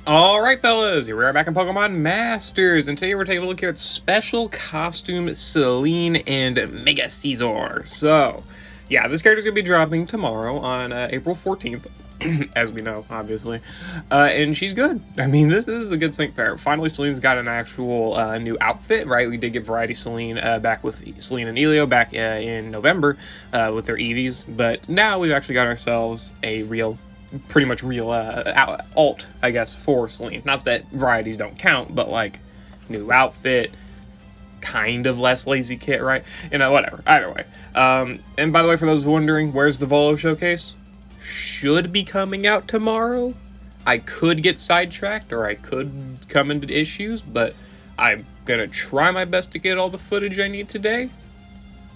Alright fellas, here we are back in Pokemon Masters, and today we're taking a look here at Special Costume Selene and Mega Scizor. So, yeah, this character's going to be dropping tomorrow on April 14th, as we know, obviously, and she's good. I mean, this is a good sync pair. Finally, Selene's got an actual new outfit, right? We did get Variety Selene back with Selene and Elio back in November with their Eevees, but now we've actually got ourselves a pretty much real alt, I guess, for Selene. Not that varieties don't count, but like new outfit, kind of less lazy kit, right? You know, whatever. Either way. And by the way, for those wondering, where's the Volo showcase? Should be coming out tomorrow. I could get sidetracked, or I could come into issues, but I'm gonna try my best to get all the footage I need today.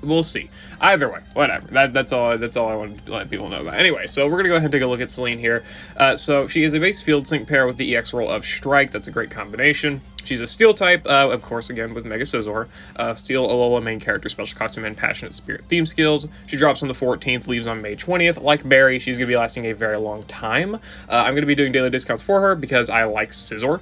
We'll see. Either way, whatever. That's all I want to let people know about. Anyway, so we're going to go ahead and take a look at Selene here. So she is a base field sync pair with the EX roll of Strike. That's a great combination. She's a Steel type, of course, again, with Mega Scizor. Steel, Alola, main character, special costume, and Passionate Spirit theme skills. She drops on the 14th, leaves on May 20th. Like Barry, she's going to be lasting a very long time. I'm going to be doing daily discounts for her because I like Scizor.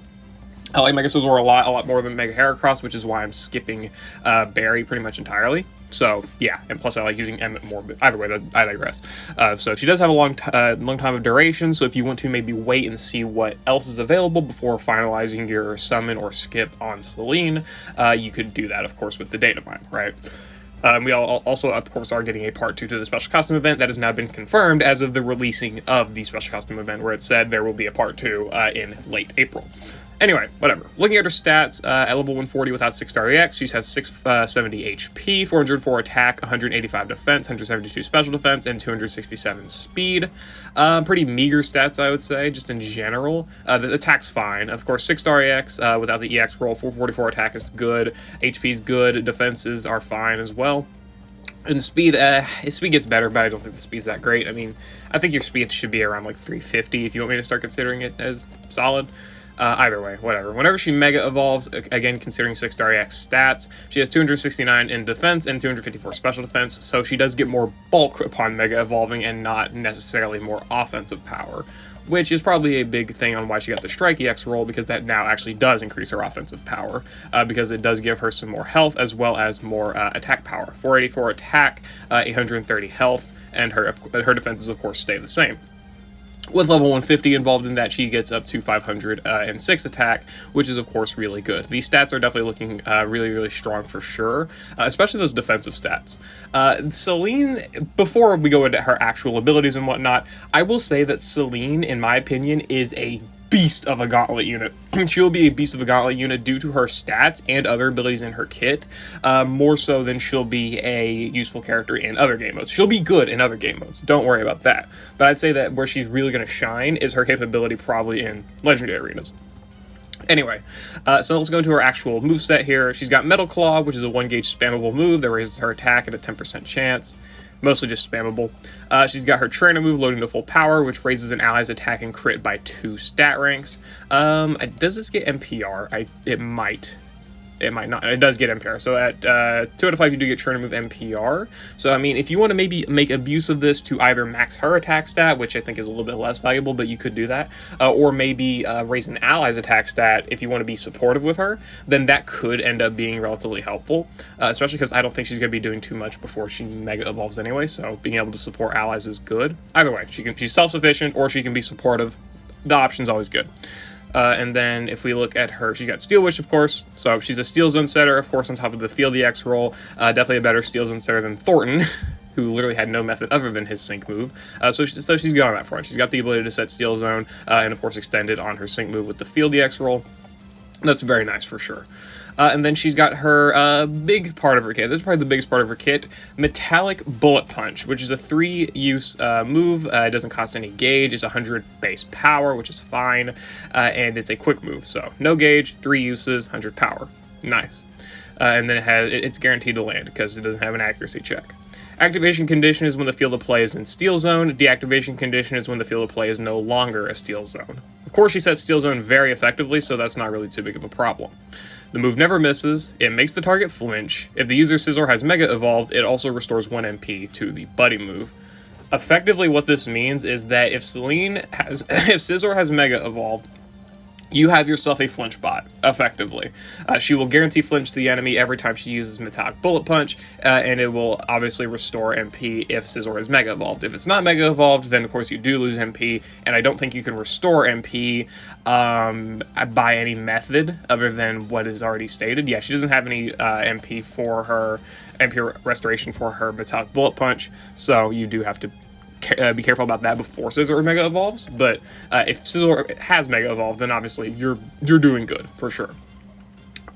I like Mega Scizor a lot more than Mega Heracross, which is why I'm skipping Barry pretty much entirely. So, yeah, and plus I like using Emmet more, but either way, I digress. So she does have a long time of duration, so if you want to maybe wait and see what else is available before finalizing your summon or skip on Selene, you could do that, of course, with the data mine, right? We also, of course, are getting a part 2 to the Special Costume event that has now been confirmed as of the releasing of the Special Costume event, where it said there will be a part 2 in late April. Anyway, whatever. Looking at her stats, at level 140 without 6-star EX, she has 670 HP, 404 attack, 185 defense, 172 special defense, and 267 speed. Pretty meager stats, I would say, just in general. The attack's fine. Of course, 6-star EX without the EX roll, 444 attack is good, HP's good, defenses are fine as well. And speed, speed gets better, but I don't think the speed's that great. I mean, I think your speed should be around like 350 if you want me to start considering it as solid. Either way, whatever. Whenever she Mega Evolves, again, considering 6-star EX stats, she has 269 in defense and 254 special defense, so she does get more bulk upon Mega Evolving and not necessarily more offensive power, which is probably a big thing on why she got the Strike EX roll, because that now actually does increase her offensive power, because it does give her some more health as well as more attack power. 484 attack, 830 health, and her defenses, of course, stay the same. With level 150 involved in that, she gets up to 506 attack, which is, of course, really good. These stats are definitely looking really strong for sure, especially those defensive stats. Selene, before we go into her actual abilities and whatnot, I will say that Selene, in my opinion, is a beast of a Gauntlet unit. She will be a beast of a Gauntlet unit due to her stats and other abilities in her kit, more so than she'll be a useful character in other game modes. She'll be good in other game modes, don't worry about that. But I'd say that where she's really going to shine is her capability probably in Legendary arenas. Anyway, so let's go into her actual moveset here. She's got Metal Claw, which is a 1-gauge spammable move that raises her attack at a 10% chance. Mostly just spammable. She's got her Trainer move loading to full power, which raises an ally's attack and crit by 2 stat ranks. Does this get NPR? It might. It might not. It does get NPR. So at 2 out of 5, you do get Trainer move NPR. So, I mean, if you want to maybe make abuse of this to either max her attack stat, which I think is a little bit less valuable, but you could do that, or maybe raise an ally's attack stat if you want to be supportive with her, then that could end up being relatively helpful, especially because I don't think she's going to be doing too much before she Mega Evolves anyway, so being able to support allies is good. Either way, she's self-sufficient, or she can be supportive. The option's always good. And then if we look at her, she's got Steel Wish, of course, so she's a Steel Zone setter, of course, on top of the Field EX roll. Definitely a better Steel Zone setter than Thornton, who literally had no method other than his Sync move. So she's good on that front. She's got the ability to set Steel Zone, and of course extend it on her Sync move with the Field EX roll. That's very nice for sure. And then she's got her big part of her kit. This is probably the biggest part of her kit. Metallic Bullet Punch, which is a 3-use move. It doesn't cost any gauge. It's 100 base power, which is fine. And it's a quick move. So no gauge, 3 uses, 100 power. Nice. And then it's guaranteed to land because it doesn't have an accuracy check. Activation condition is when the field of play is in Steel Zone. Deactivation condition is when the field of play is no longer a Steel Zone. Of course, she sets Steel Zone very effectively, so that's not really too big of a problem. The move never misses, it makes the target flinch. If the user's Scizor has Mega Evolved, it also restores 1 MP to the Buddy move. Effectively, what this means is that if Scizor has Mega Evolved, you have yourself a flinch bot, effectively. She will guarantee flinch the enemy every time she uses Metallic Bullet Punch, and it will obviously restore MP if Scizor is Mega Evolved. If it's not Mega Evolved, then of course you do lose MP, and I don't think you can restore MP by any method other than what is already stated. Yeah, she doesn't have any MP for her, MP restoration for her Metallic Bullet Punch, so you do have to be careful about that before Scizor Mega Evolves, but if Scizor has Mega Evolved, then obviously you're doing good, for sure.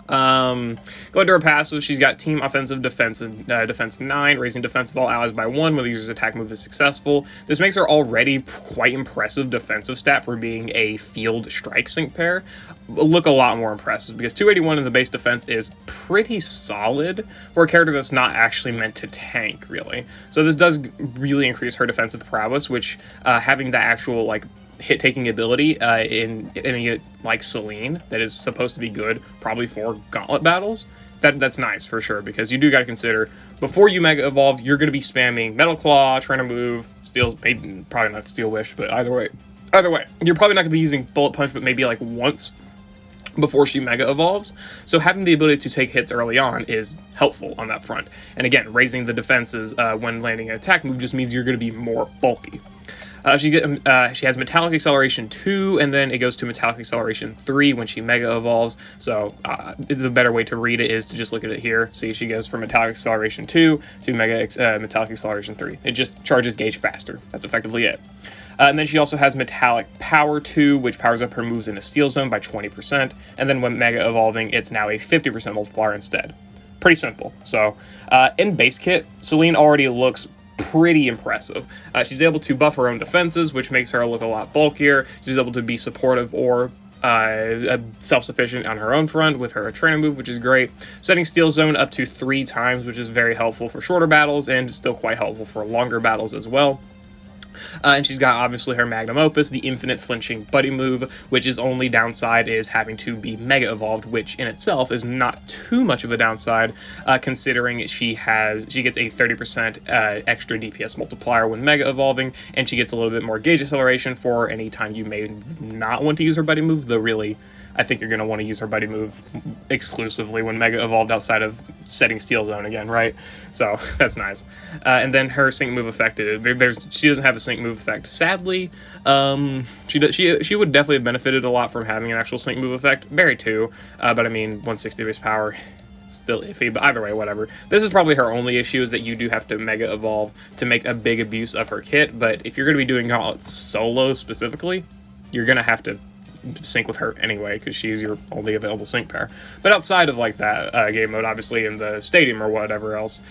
Going to her passive, she's got Team Offensive Defense and Defense 9, raising defense of all allies by 1 when the user's attack move is successful. This makes her already quite impressive defensive stat for being a field strike sync pair. Look a lot more impressive, because 281 in the base defense is pretty solid for a character that's not actually meant to tank, really. So this does really increase her defensive prowess, which having the actual, like, hit-taking ability in a unit like Selene that is supposed to be good probably for Gauntlet battles, that's nice for sure, because you do got to consider before you Mega Evolve, you're going to be spamming Metal Claw, Trainer Move, Steel, maybe, probably not Steel Wish, but either way, you're probably not going to be using Bullet Punch, but maybe like once before she Mega Evolves. So having the ability to take hits early on is helpful on that front. And again, raising the defenses when landing an attack move just means you're going to be more bulky. She has Metallic Acceleration 2, and then it goes to Metallic Acceleration 3 when she Mega Evolves. So the better way to read it is to just look at it here. See, she goes from Metallic Acceleration 2 to Metallic Acceleration 3. It just charges gauge faster. That's effectively it. And then she also has Metallic Power 2, which powers up her moves in a Steel Zone by 20%. And then when Mega Evolving, it's now a 50% multiplier instead. Pretty simple. So in base kit, Selene already looks pretty impressive. She's able to buff her own defenses, which makes her look a lot bulkier. She's able to be supportive or self-sufficient on her own front with her trainer move, which is great. Setting Steel Zone up to 3 times, which is very helpful for shorter battles and still quite helpful for longer battles as well. And she's got obviously her magnum opus, the infinite flinching buddy move, which is only downside is having to be Mega Evolved, which in itself is not too much of a downside, considering she gets a 30% extra DPS multiplier when Mega Evolving, and she gets a little bit more gauge acceleration for any time you may not want to use her buddy move, though really I think you're going to want to use her buddy move exclusively when Mega Evolved outside of setting Steel Zone again, right? So that's nice. And then her sync move effect, she doesn't have a sync move effect. Sadly, she would definitely have benefited a lot from having an actual sync move effect. Berry too, but I mean, 160 base power, it's still iffy, but either way, whatever. This is probably her only issue, is that you do have to Mega Evolve to make a big abuse of her kit, but if you're going to be doing Gauntlet solo specifically, you're going to have to sync with her anyway, because she's your only available sync pair. But outside of like that game mode, obviously in the stadium or whatever else,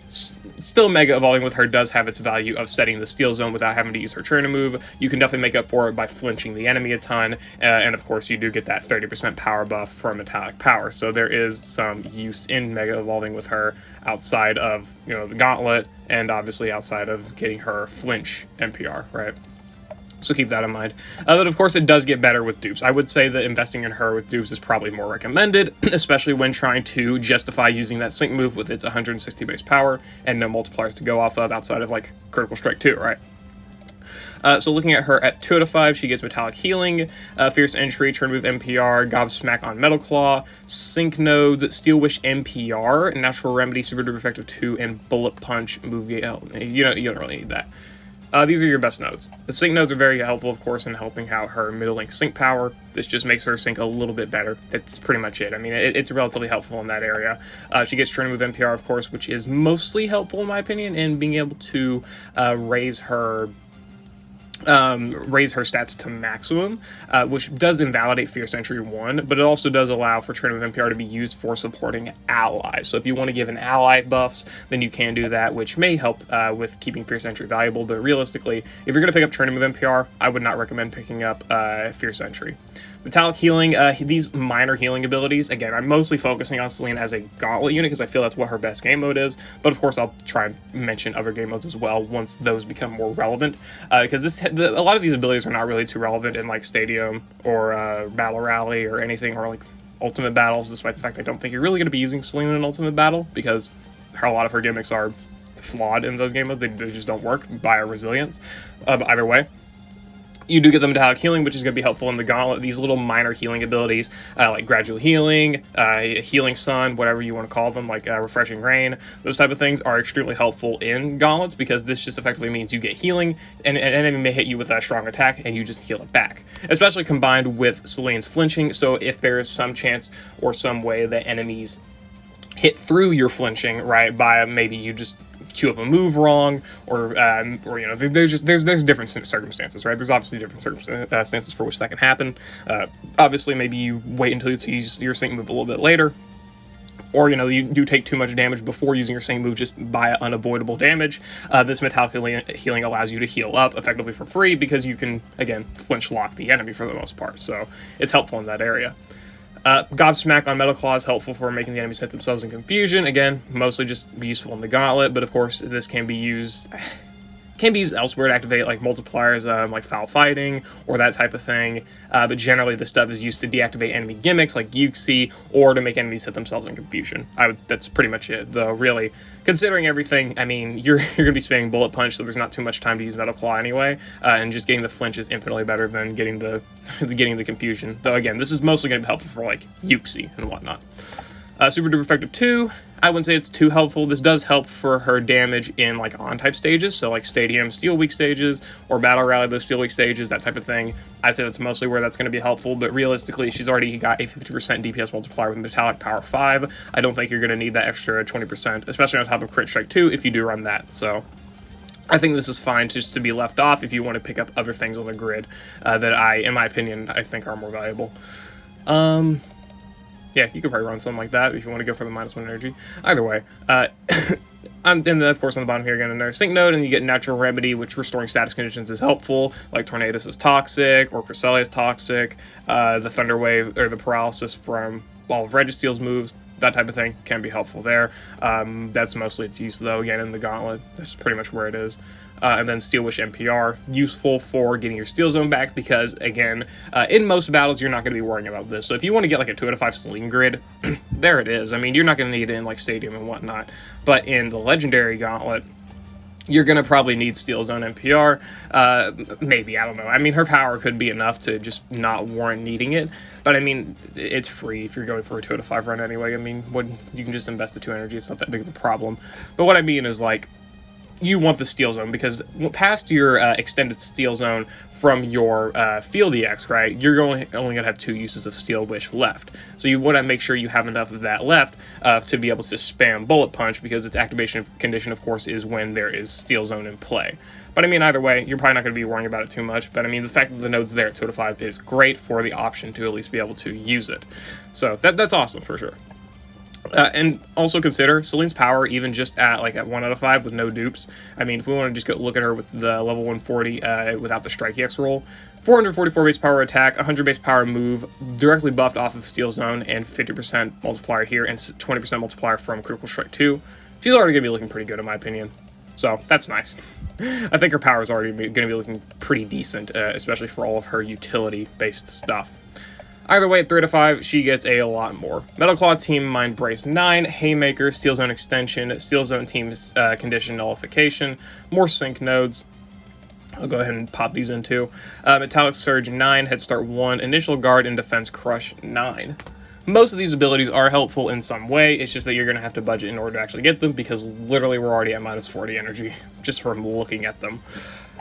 still Mega Evolving with her does have its value of setting the Steel Zone without having to use her trainer move. You can definitely make up for it by flinching the enemy a ton, and of course you do get that 30% power buff from Metallic Power, so there is some use in Mega Evolving with her outside of, you know, the Gauntlet, and obviously outside of getting her flinch NPR, right? So keep that in mind. But of course it does get better with dupes. I would say that investing in her with dupes is probably more recommended, especially when trying to justify using that sync move with its 160 base power and no multipliers to go off of outside of like Critical Strike 2, right? So looking at her at 2 out of 5, she gets Metallic Healing, Fierce Entry, Turn Move NPR, Gobsmack on Metal Claw, Sync Nodes, Steel Wish NPR, Natural Remedy, Super Duper Effective 2, and Bullet Punch Move Gale. You don't really need that. These are your best nodes. The sync nodes are very helpful, of course, in helping out her middle link sync power. This just makes her sync a little bit better. That's pretty much it. I mean, it's relatively helpful in that area. She gets Trainer Move NPR, of course, which is mostly helpful, in my opinion, in being able to raise her stats to maximum, which does invalidate Fierce Entry 1, but it also does allow for Trainer Move NPR to be used for supporting allies. So if you want to give an ally buffs, then you can do that, which may help with keeping Fierce Entry valuable, but realistically, if you're going to pick up Trainer Move NPR, I would not recommend picking up Fierce Entry. Metallic Healing, these minor healing abilities, again, I'm mostly focusing on Selene as a Gauntlet unit because I feel that's what her best game mode is, but of course I'll try and mention other game modes as well once those become more relevant, because a lot of these abilities are not really too relevant in like Stadium or Battle Rally or anything, or like Ultimate Battles, despite the fact I don't think you're really going to be using Selene in an Ultimate Battle, because a lot of her gimmicks are flawed in those game modes. They just don't work by her resilience, but either way. You do get the metallic healing, which is going to be helpful in the Gauntlet. These little minor healing abilities, like gradual healing, healing sun, whatever you want to call them, like refreshing rain, those type of things are extremely helpful in Gauntlets, because this just effectively means you get healing, and an enemy may hit you with a strong attack, and you just heal it back. Especially combined with Selene's flinching, so if there is some chance or some way that enemies hit through your flinching, right, by maybe you just queue up a move wrong, or you know, there's different circumstances, right? There's obviously different circumstances for which that can happen. Obviously, maybe you wait until you use your sync move a little bit later, or, you know, you do take too much damage before using your sync move just by unavoidable damage. This metallic healing allows you to heal up effectively for free, because you can, again, flinch lock the enemy for the most part, so it's helpful in that area. Gobsmack on Metal Claw is helpful for making the enemies hit themselves in confusion. Again, mostly just useful in the Gauntlet, but of course this can be used elsewhere to activate like multipliers, like foul fighting or that type of thing. But generally, this stuff is used to deactivate enemy gimmicks like Uxie, or to make enemies hit themselves in confusion. That's pretty much it, though. Really, considering everything, I mean, you're gonna be spamming Bullet Punch, so there's not too much time to use Metal Claw anyway. And just getting the flinch is infinitely better than getting the confusion. Though again, this is mostly gonna be helpful for like Uxie and whatnot. Super Duper Effective 2, I wouldn't say it's too helpful. This does help for her damage in like on-type stages, so like Stadium, Steel Week stages, or Battle Rally, those Steel Week stages, that type of thing. I'd say that's mostly where that's going to be helpful, but realistically, she's already got a 50% DPS multiplier with Metallic Power 5. I don't think you're going to need that extra 20%, especially on top of Crit Strike 2 if you do run that, so I think this is fine just to be left off if you want to pick up other things on the grid that in my opinion, I think are more valuable. Yeah, you could probably run something like that if you want to go for the -1 energy. Either way, and then of course on the bottom here, again, another Sync Node, and you get Natural Remedy, which restoring status conditions is helpful, like Tornadus is toxic, or Cresselia is toxic, the Thunder Wave, or the Paralysis from all of Registeel's moves, that type of thing can be helpful there. That's mostly its use, though, again, in the Gauntlet. That's pretty much where it is. And then Steel Wish NPR, useful for getting your Steel Zone back, because, again, in most battles, you're not going to be worrying about this. So if you want to get, like, a 2 out of 5 Selene grid, there it is. I mean, you're not going to need it in, like, Stadium and whatnot. But in the Legendary Gauntlet, you're going to probably need Steel Zone NPR. Maybe, I don't know. I mean, her power could be enough to just not warrant needing it. But, I mean, it's free if you're going for a 2 out of 5 run anyway. I mean, you can just invest the 2 energy. It's not that big of a problem. But what I mean is, like, you want the Steel Zone, because past your extended Steel Zone from your Field EX, right, you're only going to have 2 uses of Steel Wish left. So you want to make sure you have enough of that left to be able to spam Bullet Punch, because its activation condition, of course, is when there is Steel Zone in play. But I mean, either way, you're probably not going to be worrying about it too much. But I mean, the fact that the node's there at 2 out of 5 is great for the option to at least be able to use it. So that's awesome for sure. And also consider Selene's power, even just at 1 out of 5 with no dupes. I mean, if we want to just go look at her with the level 140 without the Strike EX roll, 444 base power attack, 100 base power move, directly buffed off of Steel Zone, and 50% multiplier here, and 20% multiplier from Critical Strike 2. She's already going to be looking pretty good in my opinion. So that's nice. I think her power is already going to be looking pretty decent, especially for all of her utility-based stuff. Either way, at 3 out of 5, she gets a lot more. Metal Claw Team Mind Brace 9, Haymaker, Steel Zone Extension, Steel Zone Team's Condition Nullification, more Sync Nodes. I'll go ahead and pop these in too. Metallic Surge 9, Head Start 1, Initial Guard, and Defense Crush 9. Most of these abilities are helpful in some way, it's just that you're going to have to budget in order to actually get them, because literally we're already at -40 energy, just from looking at them.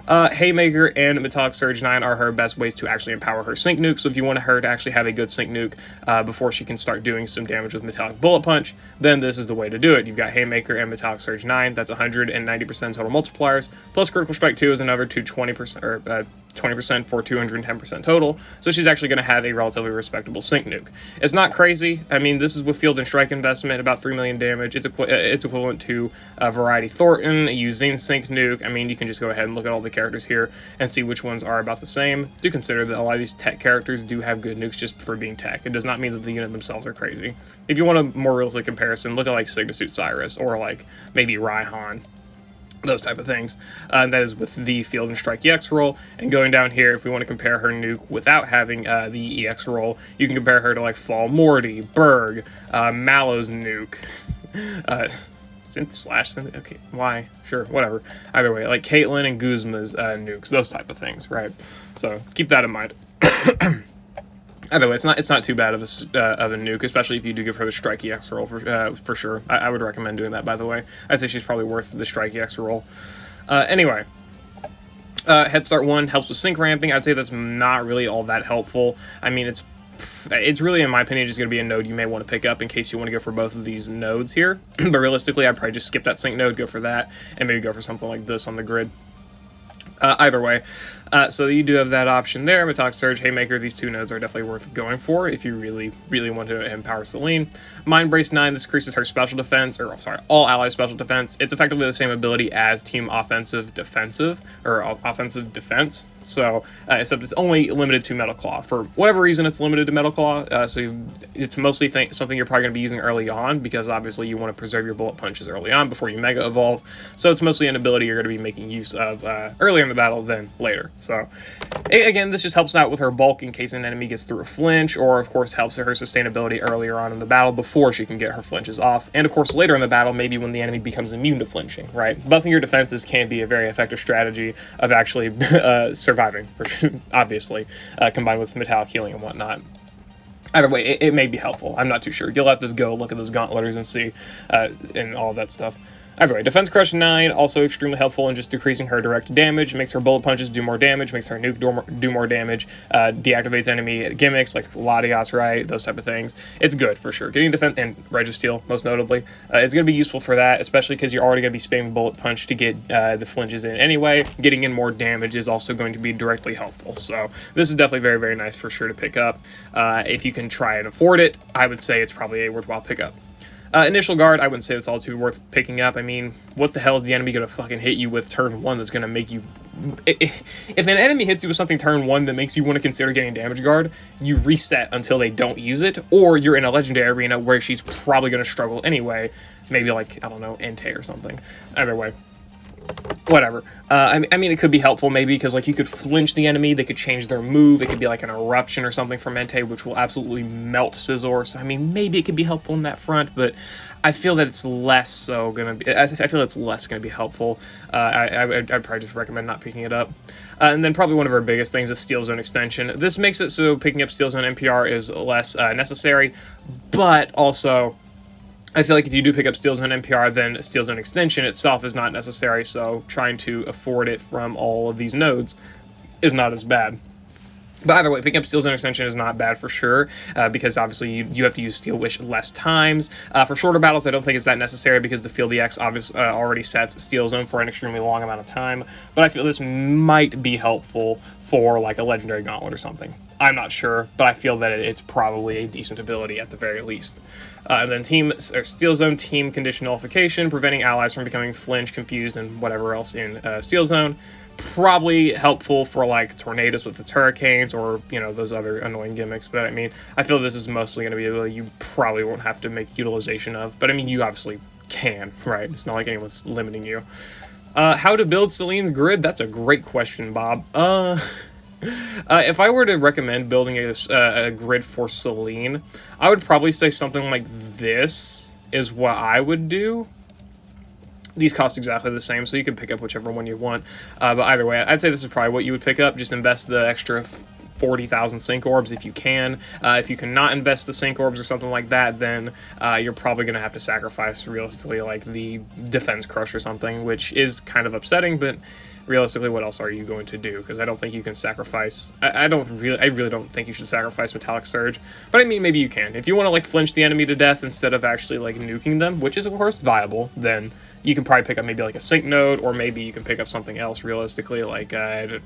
Haymaker and Metallic Surge 9 are her best ways to actually empower her Sync Nuke, so if you want her to actually have a good Sync Nuke before she can start doing some damage with Metallic Bullet Punch, then this is the way to do it. You've got Haymaker and Metallic Surge 9, that's 190% total multipliers, plus Critical Strike 2 is another 220%, or 20% for 210% total, so she's actually going to have a relatively respectable Sync Nuke. It's not crazy. I mean, this is with Field and Strike investment, about 3 million damage. It's equivalent to Variety Thornton, using Sync Nuke. I mean, you can just go ahead and look at all the characters here and see which ones are about the same. Do consider that a lot of these tech characters do have good nukes just for being tech. It does not mean that the unit themselves are crazy. If you want a more realistic comparison, look at like Signasuit Cyrus, or like maybe Raihan. Those type of things. That is with the Field and Strike EX roll. And going down here, if we want to compare her nuke without having the EX roll, you can compare her to like Fall Morty, Berg, Mallow's nuke, Slash, okay, why? Sure, whatever. Either way, like Caitlyn and Guzma's nukes, those type of things, right? So keep that in mind. Either way, it's not too bad of a nuke, especially if you do give her the Strike EX roll for sure. I would recommend doing that, by the way. I'd say she's probably worth the Strike EX roll. Anyway. Head Start 1 helps with sync ramping. I'd say that's not really all that helpful. I mean, it's really, in my opinion, just going to be a node you may want to pick up in case you want to go for both of these nodes here. But realistically, I'd probably just skip that sync node, go for that, and maybe go for something like this on the grid. Either way, so you do have that option there. Metallic Surge, Haymaker, these two nodes are definitely worth going for if you really, really want to empower Selene. Mind Brace 9, this increases her special defense, or sorry, all ally special defense. It's effectively the same ability as Team Offensive Defensive, or Offensive Defense. So, except it's only limited to Metal Claw. For whatever reason, it's limited to Metal Claw, so it's mostly something you're probably going to be using early on, because obviously you want to preserve your bullet punches early on before you Mega Evolve. So it's mostly an ability you're going to be making use of earlier in the battle than later. So, again, this just helps out with her bulk in case an enemy gets through a flinch, or of course helps her sustainability earlier on in the battle before she can get her flinches off. And of course later in the battle, maybe when the enemy becomes immune to flinching, right? Buffing your defenses can be a very effective strategy of actually surviving, obviously, combined with metallic healing and whatnot. Either way, it may be helpful. I'm not too sure. You'll have to go look at those gauntleters and see, and all that stuff. Either way, Defense Crush 9, also extremely helpful in just decreasing her direct damage, makes her bullet punches do more damage, makes her nuke do more damage, deactivates enemy gimmicks like Latias, right, those type of things. It's good, for sure. Getting defense, and Registeel, most notably, it's going to be useful for that, especially because you're already going to be spamming bullet punch to get the flinches in anyway. Getting in more damage is also going to be directly helpful, so this is definitely very, very nice for sure to pick up. If you can try and afford it, I would say it's probably a worthwhile pickup. Initial Guard, I wouldn't say it's all too worth picking up. I mean, what the hell is the enemy going to fucking hit you with turn 1 that's going to make you... If an enemy hits you with something turn 1 that makes you want to consider getting Damage Guard, you reset until they don't use it, or you're in a Legendary arena where she's probably going to struggle anyway. Maybe like, I don't know, Entei or something. Either way. Whatever. I mean, it could be helpful maybe because like you could flinch the enemy, they could change their move, it could be like an eruption or something from Entei, which will absolutely melt Scizor. So I mean, maybe it could be helpful in that front, but I feel that it's less so gonna be. I feel it's less gonna be helpful. I'd probably just recommend not picking it up. And then probably one of our biggest things is Steel Zone Extension. This makes it so picking up Steel Zone NPR is less necessary, but also, I feel like if you do pick up Steel Zone NPR, then Steel Zone Extension itself is not necessary, so trying to afford it from all of these nodes is not as bad. But either way, picking up Steel Zone Extension is not bad for sure, because obviously you have to use Steel Wish less times. For shorter battles, I don't think it's that necessary because the Field EX obviously already sets Steel Zone for an extremely long amount of time. But I feel this might be helpful for like a Legendary Gauntlet or something. I'm not sure, but I feel that it's probably a decent ability at the very least. And then Steel Zone Team Condition Nullification, preventing allies from becoming flinch, confused, and whatever else in Steel Zone. Probably helpful for like Tornadoes with the Hurricanes or, you know, those other annoying gimmicks. But I mean, I feel this is mostly going to be a ability you probably won't have to make utilization of. But I mean, you obviously can, right? It's not like anyone's limiting you. How to build Selene's grid? That's a great question, Bob. If I were to recommend building a grid for Selene, I would probably say something like this is what I would do. These cost exactly the same, so you can pick up whichever one you want. But either way, I'd say this is probably what you would pick up. Just invest the extra 40,000 Sync Orbs if you can. If you cannot invest the Sync Orbs or something like that, then you're probably going to have to sacrifice, realistically, like the Defense Crush or something, which is kind of upsetting, but realistically, what else are you going to do? Because I don't think you can sacrifice... I really don't think you should sacrifice Metallic Surge. But I mean, maybe you can. If you want to, like, flinch the enemy to death instead of actually, like, nuking them, which is, of course, viable, then you can probably pick up maybe, like, a Sync Node, or maybe you can pick up something else, realistically, like, I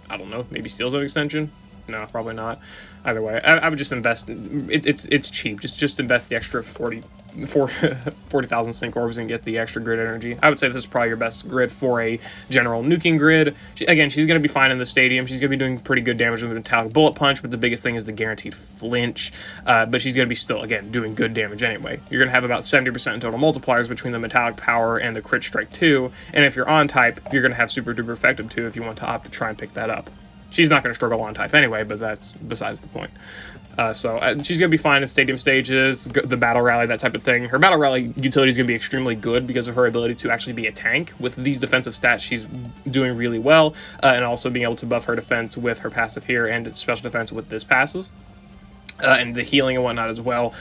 don't know, maybe Steel Zone Extension? No, probably not. Either way, I would just invest... It's cheap. Just invest the extra 40,000 Sync Orbs and get the extra grid energy. I would say this is probably your best grid for a general nuking grid. Again, she's going to be fine in the stadium. She's going to be doing pretty good damage with the Metallic Bullet Punch, but the biggest thing is the guaranteed flinch. But she's going to be still, again, doing good damage anyway. You're going to have about 70% in total multipliers between the Metallic Power and the Crit Strike 2, and if you're on type, you're going to have Super Duper Effective 2 if you want to opt to try and pick that up. She's not going to struggle on type anyway, but that's besides the point. She's going to be fine in stadium stages, the battle rally, that type of thing. Her battle rally utility is going to be extremely good because of her ability to actually be a tank. With these defensive stats, she's doing really well, and also being able to buff her defense with her passive here and special defense with this passive. And the healing and whatnot as well,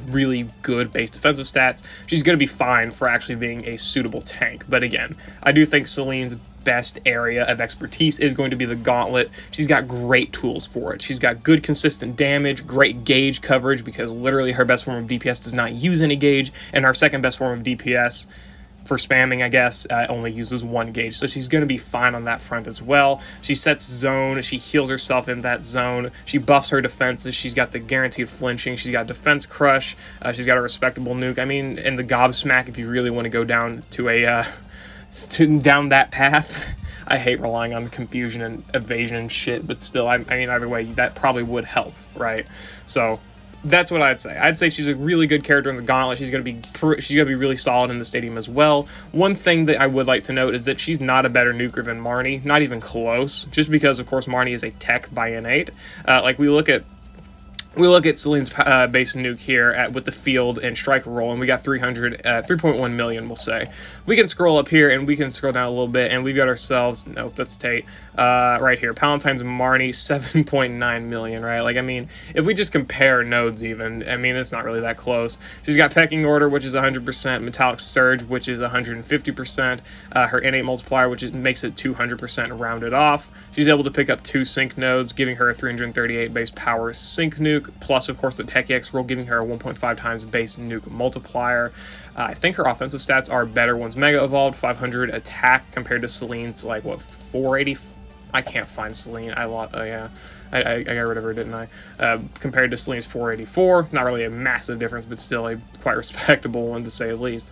really good base defensive stats. She's going to be fine for actually being a suitable tank. But again, I do think Selene's best area of expertise is going to be the Gauntlet. She's got great tools for it. She's got good consistent damage, great gauge coverage, because literally her best form of DPS does not use any gauge, and her second best form of DPS, for spamming, I guess, only uses 1 gauge. So she's going to be fine on that front as well. She sets zone. She heals herself in that zone. She buffs her defenses. She's got the guaranteed flinching. She's got defense crush. She's got a respectable nuke. I mean, and the gobsmack, if you really want to go down to a down that path. I hate relying on confusion and evasion and shit, but still, I mean, either way, that probably would help, right? So that's what I'd say. I'd say she's a really good character in the Gauntlet. She's gonna be really solid in the stadium as well. One thing that I would like to note is that she's not a better nuker than Marnie, not even close. Just because, of course, Marnie is a tech by innate. Like we look at Selene's base nuke here with the field and strike roll, and we got 3.1 million, we'll say. We can scroll up here, and we can scroll down a little bit, and we've got ourselves, nope, that's Tate, right here, Palatine's Marnie, 7.9 million, right? Like, I mean, if we just compare nodes even, I mean, it's not really that close. She's got Pecking Order, which is 100%, Metallic Surge, which is 150%, her innate multiplier, which makes it 200% rounded off. She's able to pick up 2 sync nodes, giving her a 338 base power sync nuke, plus, of course, the Tech EX roll, giving her a 1.5 times base nuke multiplier. I think her offensive stats are better once Mega Evolved, 500 attack compared to Selene's, like, what, 480? I can't find Selene. I got rid of her, didn't I? Compared to Selene's 484, not really a massive difference, but still a quite respectable one, to say the least.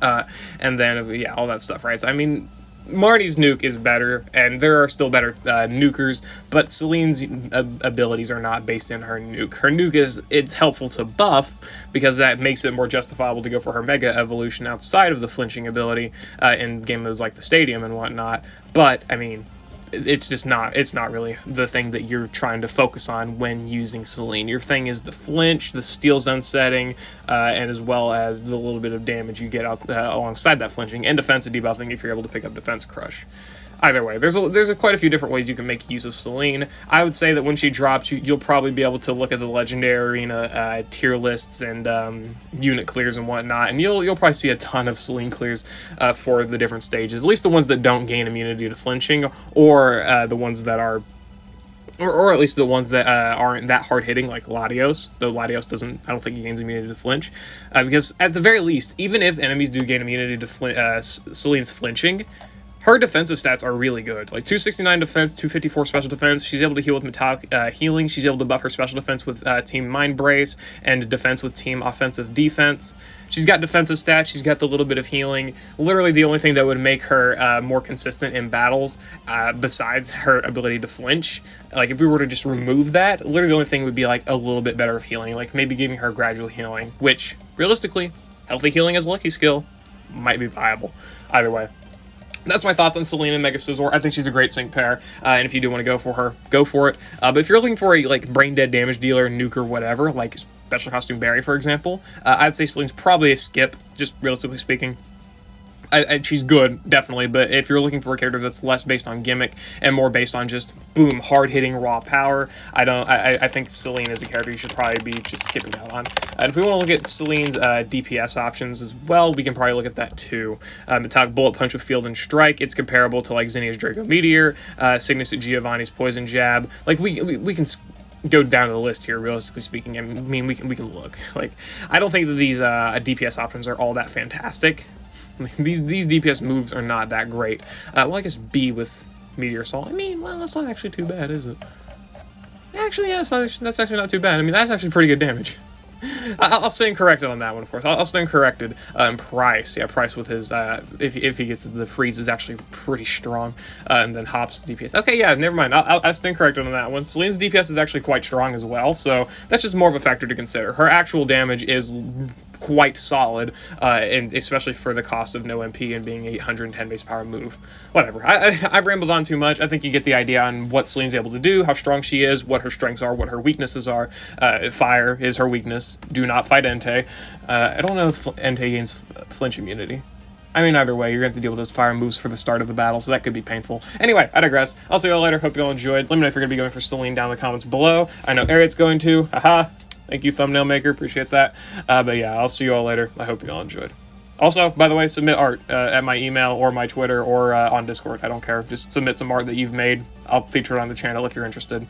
And then, yeah, all that stuff, right? So, I mean, Marnie's nuke is better, and there are still better nukers, but Selene's abilities are not based in her nuke. Her nuke it's helpful to buff, because that makes it more justifiable to go for her Mega Evolution outside of the flinching ability in game modes like the Stadium and whatnot, but, I mean, it's not really the thing that you're trying to focus on when using Selene. Your thing is the flinch, the steal zone setting, and as well as the little bit of damage you get out alongside that flinching, and defensive debuffing if you're able to pick up defense crush. Either way, there's quite a few different ways you can make use of Selene. I would say that when she drops, you'll probably be able to look at the Legendary Arena tier lists and unit clears and whatnot, and you'll probably see a ton of Selene clears for the different stages, at least the ones that don't gain immunity to flinching, or the ones that are, or at least the ones that aren't that hard-hitting, like Latios. Though Latios I don't think he gains immunity to flinch, because at the very least, even if enemies do gain immunity to Selene's flinching, her defensive stats are really good. Like 269 defense, 254 special defense. She's able to heal with metallic healing. She's able to buff her special defense with Team Mind Brace, and defense with Team Offensive Defense. She's got defensive stats. She's got the little bit of healing. Literally the only thing that would make her more consistent in battles, besides her ability to flinch, like if we were to just remove that, literally the only thing would be like a little bit better of healing, like maybe giving her gradual healing, which realistically, healthy healing as a lucky skill might be viable. Either way. That's my thoughts on Selene and Mega Scizor. I think she's a great sync pair, and if you do want to go for her, go for it. But if you're looking for a like brain dead damage dealer, nuke, or whatever, like Special Costume Barry, for example, I'd say Selene's probably a skip, just realistically speaking. She's good, definitely, but if you're looking for a character that's less based on gimmick and more based on just, boom, hard-hitting raw power, I think Selene is a character you should probably be just skipping out on. And if we want to look at Selene's DPS options as well, we can probably look at that too. Metallic Bullet Punch with Field and Strike, it's comparable to like Zinnia's Draco Meteor, Cygnus Giovanni's Poison Jab. Like, we can go down to the list here, realistically speaking. I mean, we can look. Like, I don't think that these DPS options are all that fantastic. These DPS moves are not that great. Well, I guess B with Meteor Assault. I mean, well, that's not actually too bad, is it? Actually, yeah, that's actually not too bad. I mean, that's actually pretty good damage. I'll stand corrected on that one, of course. I'll stand corrected. Price, yeah, Price with his, if he gets the freeze, is actually pretty strong. And then Hop's DPS. Okay, yeah, never mind. I'll stand corrected on that one. Selene's DPS is actually quite strong as well, so that's just more of a factor to consider. Her actual damage is quite solid, and especially for the cost of no MP and being a 110 base power move. Whatever. I've rambled on too much. I think you get the idea on what Selene's able to do, how strong she is, what her strengths are, what her weaknesses are. Fire is her weakness. Do not fight Entei. I don't know if Entei gains flinch immunity. I mean, either way, you're going to have to deal with those fire moves for the start of the battle, so that could be painful. Anyway, I digress. I'll see you all later. Hope you all enjoyed. Let me know if you're going to be going for Selene down in the comments below. I know Eriott's going to. Haha. Thank you, thumbnail maker. Appreciate that. But yeah, I'll see you all later. I hope you all enjoyed. Also, by the way, submit art at my email or my Twitter or on Discord. I don't care. Just submit some art that you've made. I'll feature it on the channel if you're interested.